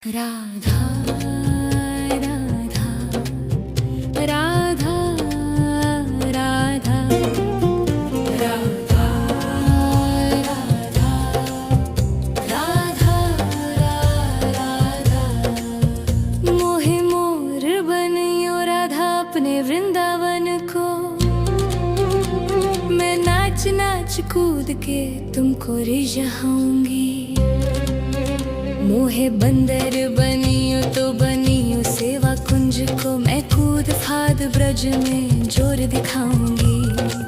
राधा राधा राधा राधा राधा राधा राधा मोहे मोर बनियो राधा अपने वृंदावन को। मैं नाच नाच कूद के तुमको रिझाऊंगी। मोहे बंदर बनियो तो बनियो सेवा कुंज को। मैं कूद फाद ब्रज में जोर दिखाऊंगी।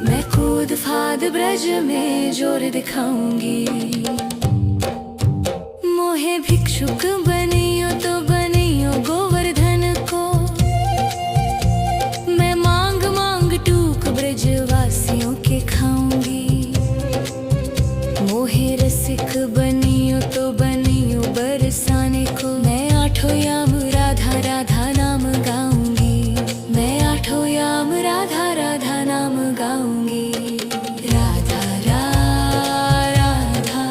मैं कूद फाद ब्रज में जोर दिखाऊंगी। मोहे भिक्षुक बनियो तो बनियो गोवर्धन को। मैं मांग मांग टूक ब्रज वासियों के खाऊंगी। मोहे रसिक बनियो तो बनियो बरसाने को। मैं आठों याम राधा राधा नाम गाऊंगी। मैं आठों याम राधा राधा नाम गाऊंगी। राधा राधा राधा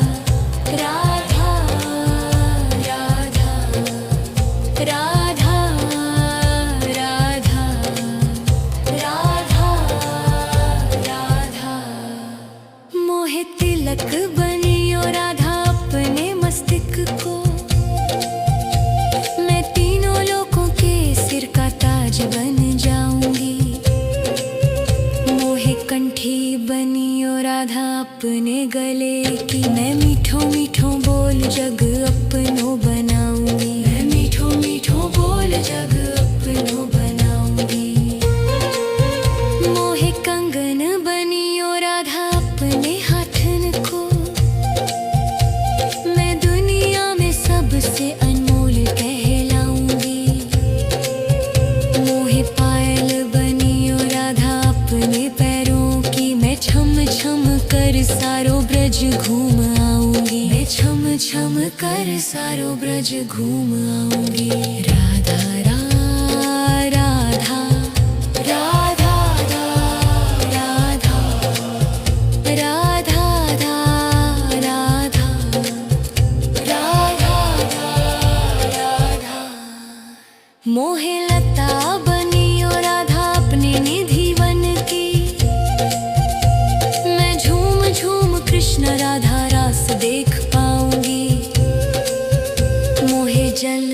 राधा राधा राधा राधा राधा मोहे तिलक बनियो राधा अपने मस्तिष्क को। मैं तीनों लोगों के सिर का ताज बन जाऊंगी। मोहे कंठी बनियो राधा अपने गले की। मैं मीठो मीठो बोल जग अपनो बनाऊंगी। मैं मीठो मीठो बोल जग अपनो बनाऊंगी। मोहे कंगन बनियो राधा अपने हाथन को। मैं दुनिया में सबसे अनमोल कहलाऊंगी। मोहे पायल बनियो राधा अपने पैरों की। मैं छम छम कर सारो ब्रज घूम आऊंगी। मैं छम छम कर सारो ब्रज घूम आऊंगी। राधा राधा राधा राधा राधा राधा राधा राधा मोहे लता बनियो राधा अपने निधि वन की। मैं झूम झूम कृष्ण राधा रास देख पाऊंगी। मोहे जल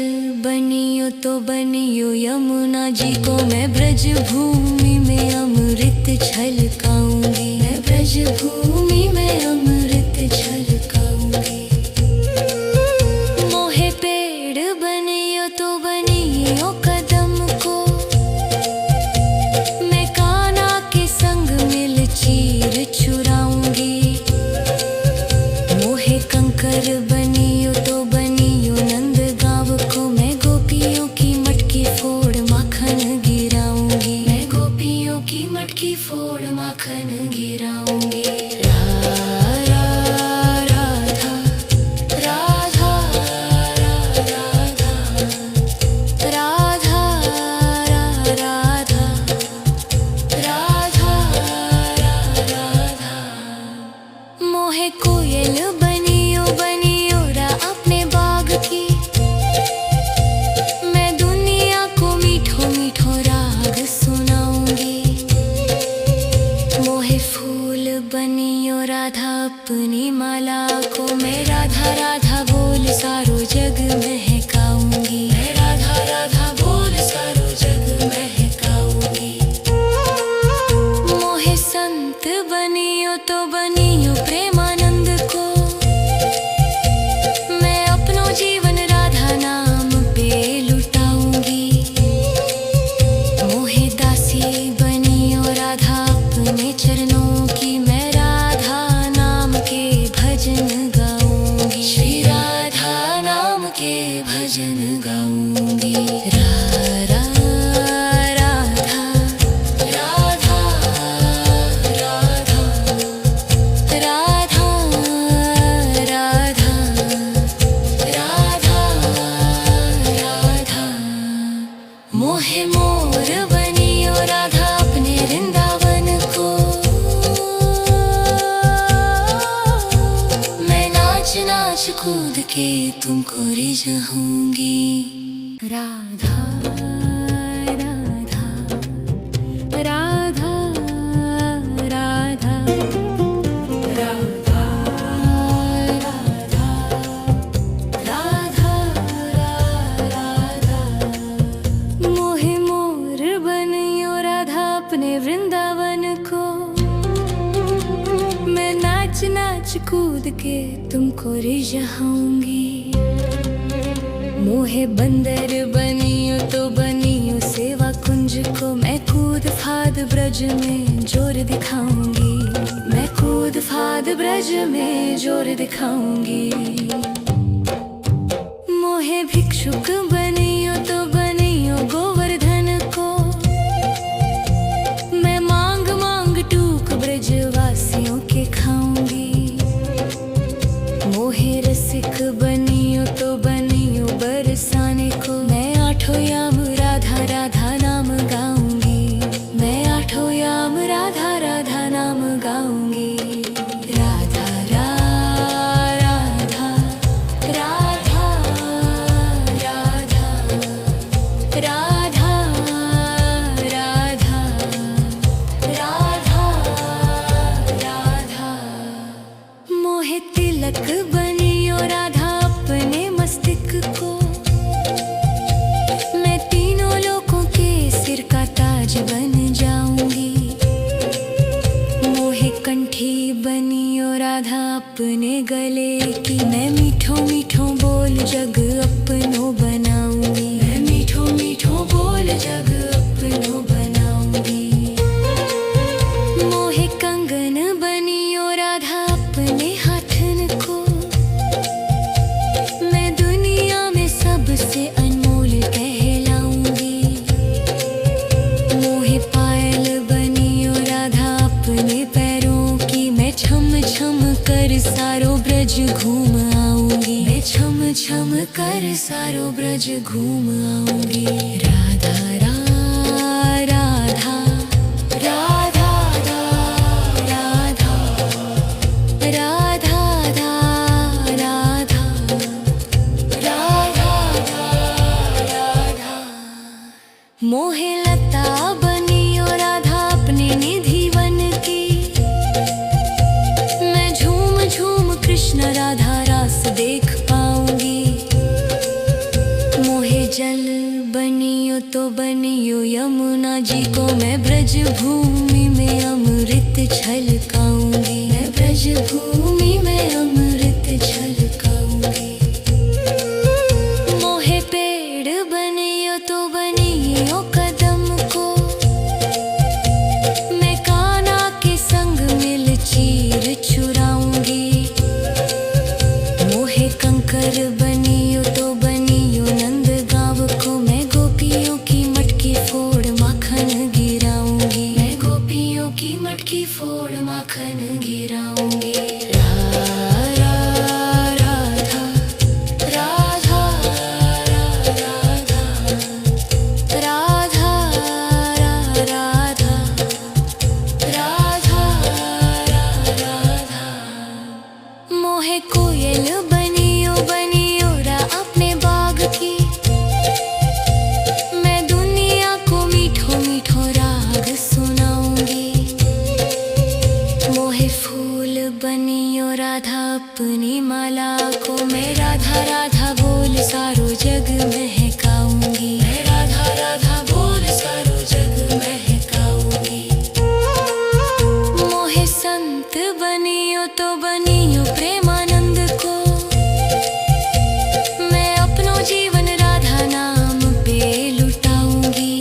बनियो तो बनियो यमुना जी को। मैं ब्रज भूमि में अमृत छलकाऊंगी। मैं ब्रज भूमि में अमृत छलकाऊंगी। मोहे पेड़ बनियो तो बनियो कदम को। मैं कान्हा के संग मिल चीर चुराऊंगी। मोहे कंकर बनियो तो बनियो नंद गाँव को। मैं गोपियों की मटकी फोड़ माखन गिराऊंगी। मैं गोपियों की मटकी फोड़ माखन गिराऊंगी। राधा राधा राधा राधा राधा राधा मोहे कोयल बनियो बनियो रा अपने बाग की। मैं दुनिया को मीठो मीठो राग सुनाऊंगी। मोहे फूल बनियो राधा अपनी माला को। मैं राधा राधा बोल सारो जग महकाऊंगी। मैं राधा राधा बोल सारो जग महकाऊंगी। मोहे संत बनियो तो बनियो प्रेमानंद को। मैं अपनो जीवन राधा नाम पे लुटाऊंगी। मोहे दासी बनियो राधा अपने चरणों की। मैं राधा नाम के भजन गाऊंगी। श्री राधा नाम के भजन गाऊंगी। राधा राधा राधा राधा राधा राधा राधा मोहे मोर बनियो राधा अपने वृंदावन को। मैं नाच नाच कूद के तुमको रिझाऊंगी। राधा राधा राधा राधा राधा राधा राधा मोहे मोर बनियो राधा अपने वृंदावन को। मैं नाच नाच कूद के तुमको रिझाऊंगी। मोहे बंदर बनियो तो बनियो सेवा कुंज को। मैं कूद फाद ब्रज में जोर दिखाऊंगी। मैं कूद फाद ब्रज में जोर दिखाऊंगी। मोहे भिक्षुक बनियो तो बनियो गोवर्धन को। मैं मांग मांग टूक ब्रजवासियों के खाऊंगी। मोहे रसिक बनियो तो बनियो बरसाने को। मैं आठों याम राधा राधा नाम गाऊंगी। मैं आठों याम राधा राधा नाम गाऊंगी। राधा राधा राधा राधा राधा राधा राधा राधा मोहे तिलक बनियो राधा अपने मस्तिष्क को। मैं तीनों लोगों के सिर का ताज बन जाऊंगी। मोहे कंठी बनियो राधा अपने गले की। मैं मीठो मीठो बोल जग अपनो बनाऊंगी। मैं मीठो मीठो बोल जग अपनो बनाऊंगी। मोहे कंगन बनियो राधा अपने हाथन को। मैं दुनिया में सबसे अनमोल कहलाऊंगी। मोहे पायल बनियो राधा अपने पैरों की। मैं छम छम कर सारो ब्रज घूम आऊंगी। मैं छम छम कर सारो ब्रज घूम आऊंगी। राधा राधा राधा राधा राधा राधा राधा राधा मोहे लता बनियो राधा अपने निधि वन की। मैं झूम झूम कृष्ण राधा रास देख पाऊंगी। मोहे जल बनियो तो बनियो यमुना जी को। मैं ब्रज भूमि में अमृत छलकाऊंगी। मैं ब्रज भूमि में अमृत छलकाऊंगी। मोहे पेड़ बनियो तो बनियो कदम को। मैं कान्हा के संग मिल चीर चुराऊंगी। मोहे कंकर बनियो तो बनियो नंद गांव को। मैं गोपियों की मटकी फोड़ माखन गिराऊंगी। मैं गोपियों की मटकी फोड़ माखन गिराऊंगी। राधा राधा राधा राधा राधा राधा राधा राधा मोहे कोयल बनियो बनियो रा अपने बाग की। मैं दुनिया को मीठो मीठो राग सुनाऊंगी। मोहे फूल बनियो राधा अपनी माला को। मैं राधा राधा बोल सारो जग महकाऊंगी। मैं राधा राधा बोल सारो जग महकाऊंगी। मोहे संत बनियो तो बनियो प्रेमानंद को। मैं अपनो जीवन राधा नाम पे लुटाऊंगी।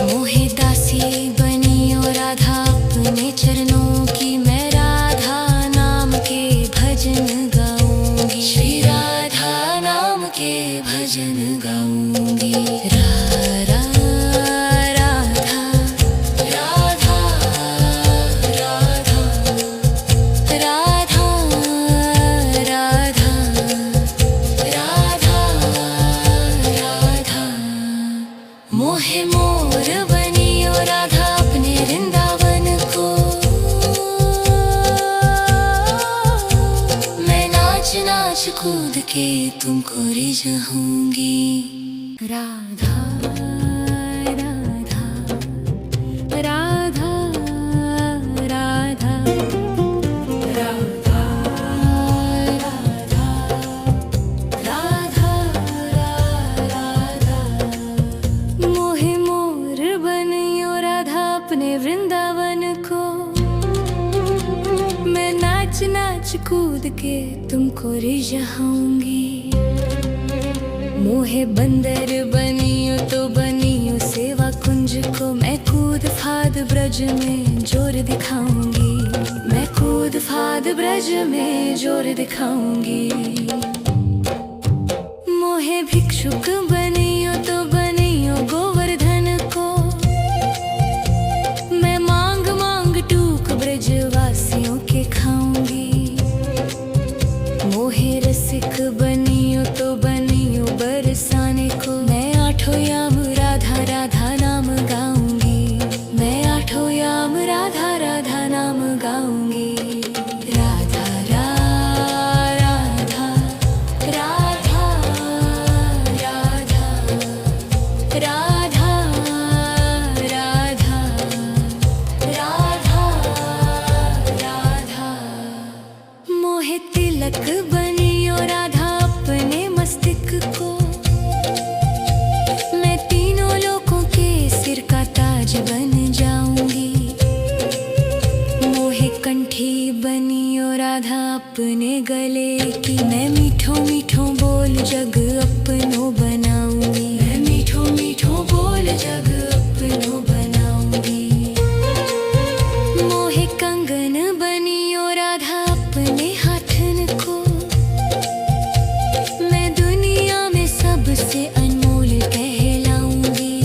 मोहे दासी बनियो राधा अपने चरणों की। मैं राधा नाम के भजन गाऊंगी। श्री राधा नाम के भजन गाऊंगी। राधा राधा राधा राधा राधा राधा राधा राधा मोहे मोर बनियो राधा अपने वृंदावन को। मैं नाच नाच कूद के तुमको रिझाऊंगी। राधा राधा राधा राधा राधा राधा राधा मोहे मोर बनियो राधा अपने वृंदावन को। मैं नाच नाच कूद के तुमको रिझाऊंगी। मोहे बंदर बनियो तो बनियो सेवा कुंज को। मैं कूद फाद ब्रज में जोर दिखाऊंगी। मैं कूद फाद ब्रज में जोर दिखाऊंगी। मोहे भिक्षुक बनियो तो बनियो गोवर्धन को। मैं मांग मांग टूक ब्रजवासियों के खाऊंगी। मोहे रसिक बनियो तो बनियो बरसाने को। मैं आठों याम राधा राधा नाम गाऊंगी। मैं आठों याम राधा राधा नाम गाऊंगी। राधा राधा राधा राधा राधा राधा राधा राधा मोहे तिलक बनियो राधा अपने मस्तिष्क को। मैं तीनों लोगों के सिर का ताज बन जाऊंगी। मोहे कंठी बनियो राधा अपने गले की। मैं मीठो मीठो बोल जग अपनो बनाऊंगी। मैं मीठो मीठो बोल जग अपनो बनाऊंगी। मोहे कंगन बनियो राधा अपने हाथन को। मैं दुनिया में सबसे अनमोल कहलाऊंगी।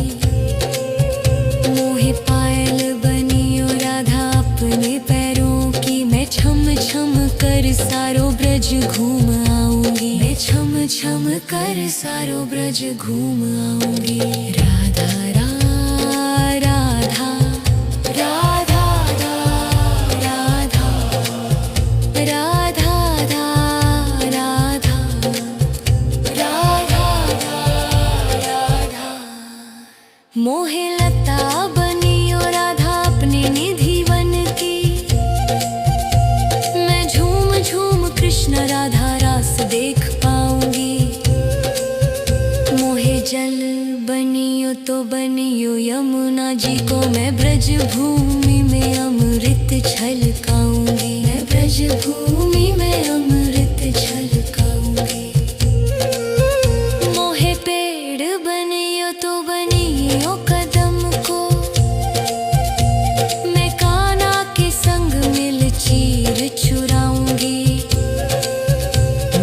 मोहे पायल बनियो राधा अपने पैरों की। मैं छम छम कर सारो ब्रज घूम आऊंगी। मैं छम छम कर सारो ब्रज घूम आऊंगी। राधा राधा राधा राधा राधा राधा राधा राधा मोहे लता बनियो राधा अपने निधि वन की। मैं झूम झूम कृष्ण राधा रास देख पाऊंगी। मोहे जल बनियो तो बनियो यमुना जी को। मैं ब्रज भूमि में अमृत छलकाऊंगी। मैं ब्रज भूमि में अमृत छलकाऊंगी। मोहे पेड़ बनियो तो बनियो कदम को। मैं कान्हा के संग मिल चीर चुराऊंगी।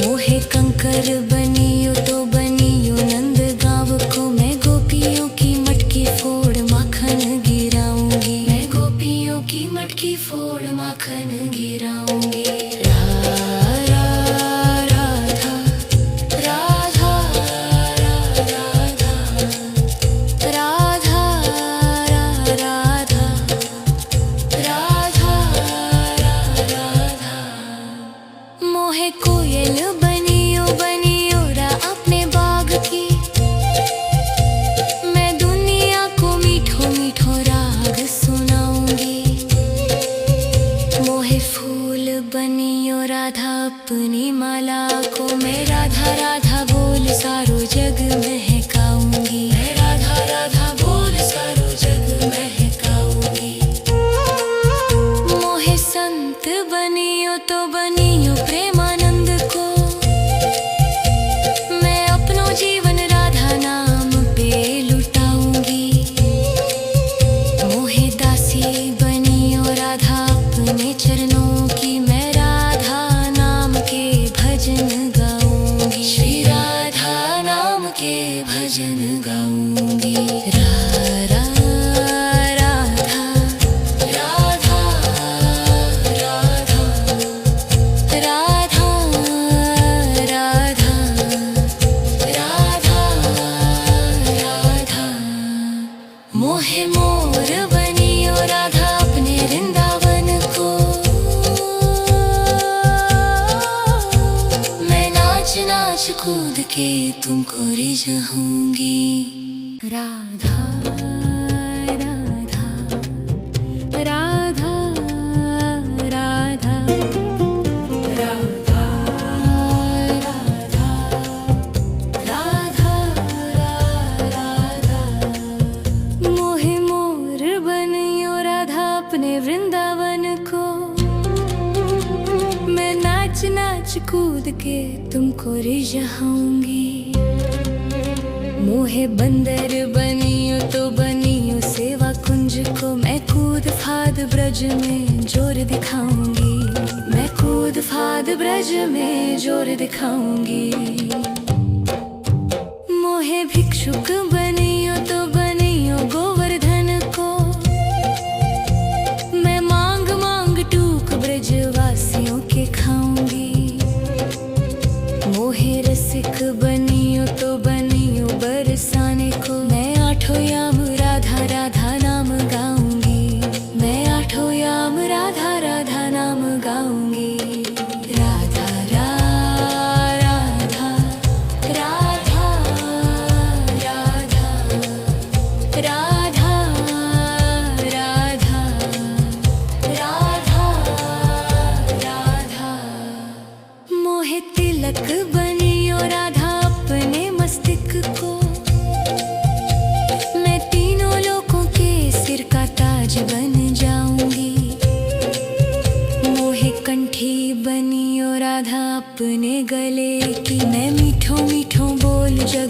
मोहे कंकर बनियो तो बनियो नंद गांव को। मैं गोपियों की मटकी फोड़ माखन गिराऊंगी। मैं गोपियों की मटकी फोड़ माखन गिराऊंगी। राधा राधा राधा राधा राधा राधा राधा राधा मोहे कोयल बनियो बनियो रा अपने बाग की। मैं दुनिया को मीठो मीठो राग सुनाऊंगी। मोहे फूल बनियो राधा अपनी माला को। मैं राधा राधा बोल सारो जग महकाऊंगी। मैं राधा राधा बोल सारो जग महकाऊंगी। मोहे संत बनियो तो बनियो प्रेमानंद को। मैं अपनो जीवन राधा नाम पे लुटाऊंगी। मोहे दासी बनियो राधा अपने चरणों की। मैं राधा नाम के भजन गाऊंगी। श्री राधा नाम के भजन गाऊंगी। राधा राधा राधा राधा राधा राधा राधा राधा मोहे मोर बनियो राधा अपने वृंदावन को। मैं नाच नाच के तुमको रिझाऊंगी। राधा राधा राधा राधा राधा राधा राधा मोहे मोर बनियो राधा अपने वृंदावन को। मैं नाच नाच कूद के तुमको रिझाऊंगी। मोहे बंदर बनियो तो बनियो सेवा कुंज को। मैं कूद फाद ब्रज में जोर दिखाऊंगी। मैं कूद फाद ब्रज में जोर दिखाऊंगी। मोहे भिक्षुक बनियो तो बनियो गोवर्धन को। मैं मांग मांग टूक ब्रजवासियों के खाऊंगी। मोहे रसिक बनियो तो बनियो बरसाने को। मैं आठों याम राधा राधा नाम गाऊंगी। मैं आठों याम राधा राधा नाम गाऊंगी। राधा राधा राधा राधा राधा राधा राधा राधा मोहे तिलक बनियो राधा अपने मस्तिष्क को। मैं तीनों लोगों के सिर का ताज बन जाऊंगी। मोहे कंठी बनियो राधा अपने गले की। मैं मीठो मीठो बोल जग